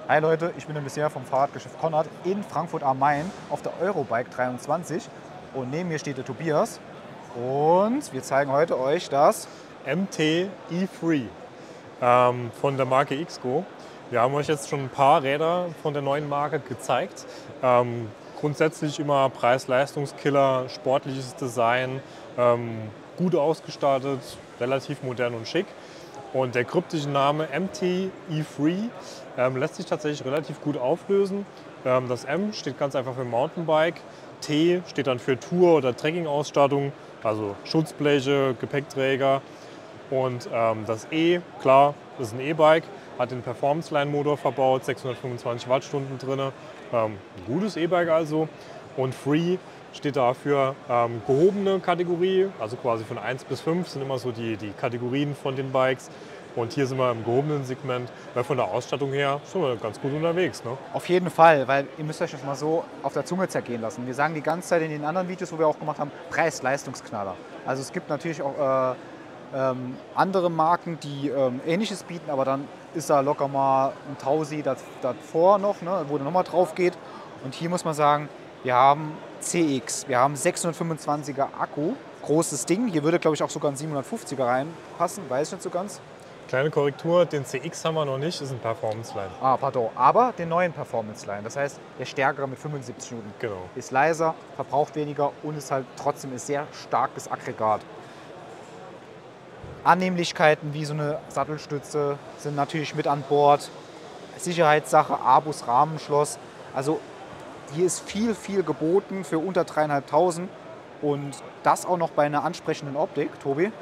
Hi Leute, ich bin der Messias vom Fahrradgeschäft Konrad in Frankfurt am Main auf der Eurobike 23 und neben mir steht der Tobias und wir zeigen heute euch das. MT E3 von der Marke XGO. Wir haben euch jetzt schon ein paar Räder von der neuen Marke gezeigt. Grundsätzlich immer Preis-Leistungskiller, sportliches Design, gut ausgestattet, relativ modern und schick. Und der kryptische Name MT E3 lässt sich tatsächlich relativ gut auflösen. Das M steht ganz einfach für Mountainbike, T steht dann für Tour- oder Trekking-Ausstattung, also Schutzbleche, Gepäckträger. Und das E, klar, das ist ein E-Bike, hat den Performance-Line-Motor verbaut, 625 Wattstunden drin. Ein gutes E-Bike also. Und Free steht dafür gehobene Kategorie, also quasi von 1 bis 5 sind immer so die Kategorien von den Bikes. Und hier sind wir im gehobenen Segment, weil von der Ausstattung her sind wir ganz gut unterwegs. Ne? Auf jeden Fall, weil ihr müsst euch das mal so auf der Zunge zergehen lassen. Wir sagen die ganze Zeit in den anderen Videos, wo wir auch gemacht haben, Preis-Leistungsknaller. Also es gibt natürlich auch andere Marken, die Ähnliches bieten, aber dann ist da locker mal ein Tausi davor noch, ne, wo der nochmal drauf geht. Und hier muss man sagen, wir haben CX, wir haben 625er Akku, großes Ding. Hier würde, glaube ich, auch sogar ein 750er reinpassen, weiß ich nicht so ganz. Kleine Korrektur, den CX haben wir noch nicht, ist ein Performance-Line. Ah, pardon, aber den neuen Performance Line, das heißt der stärkere mit 75 Newton. Genau. Ist leiser, verbraucht weniger und ist halt trotzdem ein sehr starkes Aggregat. Annehmlichkeiten wie so eine Sattelstütze sind natürlich mit an Bord. Sicherheitssache, Abus, Rahmenschloss. Also hier ist viel geboten für unter 3.500 und das auch noch bei einer ansprechenden Optik, Tobi.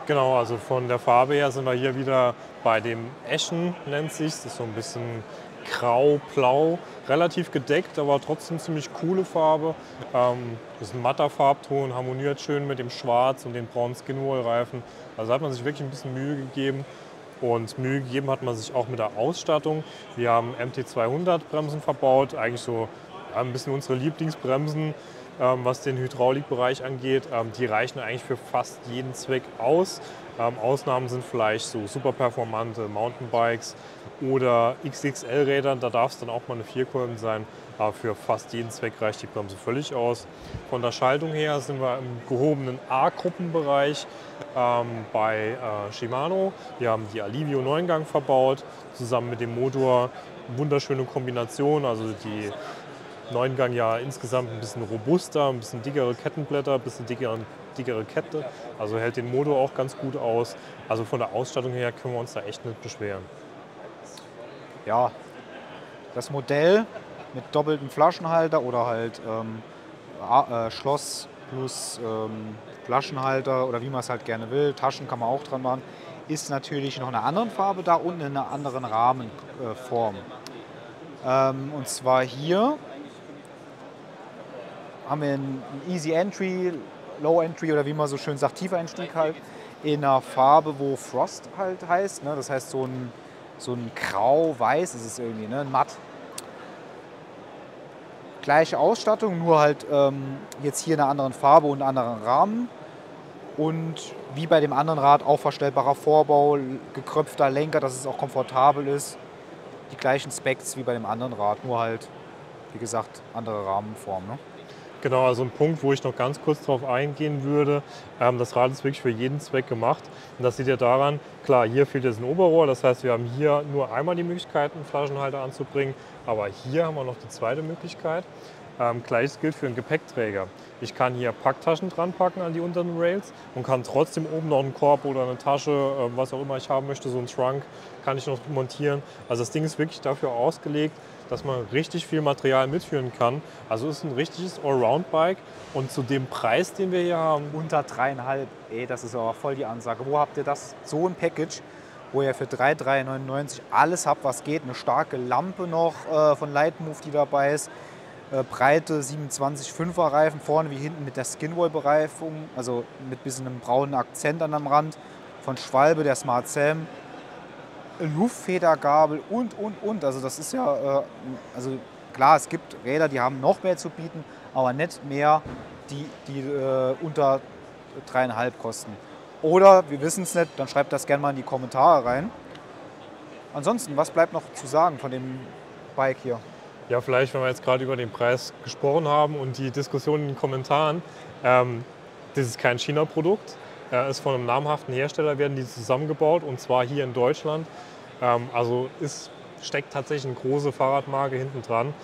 Genau, also von der Farbe her sind wir hier wieder bei dem Eschen, nennt sich. Das ist so ein bisschen grau-blau, relativ gedeckt, aber trotzdem ziemlich coole Farbe. Das ist ein matter Farbton, harmoniert schön mit dem Schwarz und den braunen Skinwall-Reifen. Also hat man sich wirklich ein bisschen Mühe gegeben. Und Mühe gegeben hat man sich auch mit der Ausstattung. Wir haben MT200 Bremsen verbaut, eigentlich so ein bisschen unsere Lieblingsbremsen, was den Hydraulikbereich angeht. Die reichen eigentlich für fast jeden Zweck aus. Ausnahmen sind vielleicht so super performante Mountainbikes oder XXL-Räder. Da darf es dann auch mal eine Vierkolben sein. Aber für fast jeden Zweck reicht die Bremse völlig aus. Von der Schaltung her sind wir im gehobenen A-Gruppenbereich bei Shimano. Wir haben die Alivio 9-Gang verbaut, zusammen mit dem Motor. Wunderschöne Kombination, also die 9-Gang ja insgesamt ein bisschen robuster, ein bisschen dickere Kettenblätter, ein bisschen dickere Kette. Also hält den Motor auch ganz gut aus. Also von der Ausstattung her können wir uns da echt nicht beschweren. Ja, das Modell mit doppeltem Flaschenhalter oder halt Schloss plus Flaschenhalter oder wie man es halt gerne will, Taschen kann man auch dran machen, ist natürlich noch in einer anderen Farbe da und in einer anderen Rahmenform. Und zwar hier haben wir einen Easy Entry, Low Entry oder wie man so schön sagt, tiefer Einstieg halt, in einer Farbe, wo Frost halt heißt. Ne? Das heißt so ein Grau-Weiß ist es irgendwie, ne? Matt. Gleiche Ausstattung, nur halt jetzt hier in einer anderen Farbe und einem anderen Rahmen. Und wie bei dem anderen Rad auch verstellbarer Vorbau, gekröpfter Lenker, dass es auch komfortabel ist. Die gleichen Specs wie bei dem anderen Rad, nur halt, wie gesagt, andere Rahmenform. Ne? Genau, also ein Punkt, wo ich noch ganz kurz darauf eingehen würde. Das Rad ist wirklich für jeden Zweck gemacht. Und das seht ihr daran, klar, hier fehlt jetzt ein Oberrohr. Das heißt, wir haben hier nur einmal die Möglichkeit, einen Flaschenhalter anzubringen. Aber hier haben wir noch die zweite Möglichkeit. Gleiches gilt für einen Gepäckträger. Ich kann hier Packtaschen dran packen an die unteren Rails und kann trotzdem oben noch einen Korb oder eine Tasche, was auch immer ich haben möchte, so einen Trunk, kann ich noch montieren. Also das Ding ist wirklich dafür ausgelegt, dass man richtig viel Material mitführen kann. Also ist ein richtiges Allround-Bike und zu dem Preis, den wir hier haben. Unter 3,5, ey, das ist aber voll die Ansage. Wo habt ihr das? So ein Package, wo ihr für 3.399 alles habt, was geht. Eine starke Lampe noch von Lightmove, die dabei ist. Breite 27,5er Reifen, vorne wie hinten mit der Skinwall-Bereifung, also mit bisschen einem braunen Akzent an am Rand. Von Schwalbe, der Smart Sam. Luftfedergabel und. Also das ist ja, also klar, es gibt Räder, die haben noch mehr zu bieten, aber nicht mehr, die unter 3,5 kosten. Oder wir wissen es nicht, dann schreibt das gerne mal in die Kommentare rein. Ansonsten, was bleibt noch zu sagen von dem Bike hier. Ja, vielleicht, wenn wir jetzt gerade über den Preis gesprochen haben und die Diskussion in den Kommentaren. Das ist kein China-Produkt, ist von einem namhaften Hersteller, werden die zusammengebaut und zwar hier in Deutschland. Also steckt tatsächlich eine große Fahrradmarke hinten dran.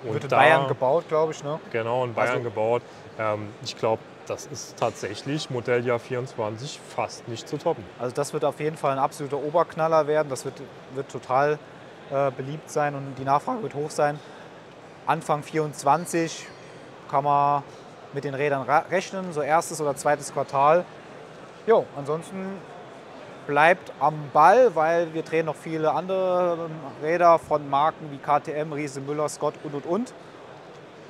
Wird in Bayern gebaut, glaube ich, ne? Genau, in Bayern gebaut. Ich glaube, das ist tatsächlich Modelljahr 24 fast nicht zu toppen. Also das wird auf jeden Fall ein absoluter Oberknaller werden. Das wird total beliebt sein und die Nachfrage wird hoch sein. Anfang 24 kann man mit den Rädern rechnen, so erstes oder zweites Quartal. Jo, ansonsten bleibt am Ball, weil wir drehen noch viele andere Räder von Marken wie KTM, Riese, Müller, Scott und.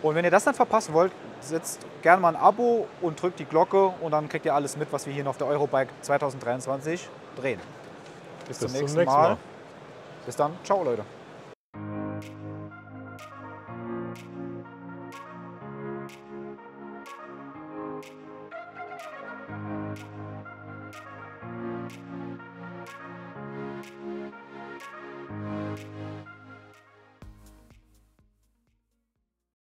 Und wenn ihr das dann verpassen wollt, setzt gerne mal ein Abo und drückt die Glocke und dann kriegt ihr alles mit, was wir hier auf der Eurobike 2023 drehen. Bis zum nächsten Mal. Bis dann. Ciao, Leute.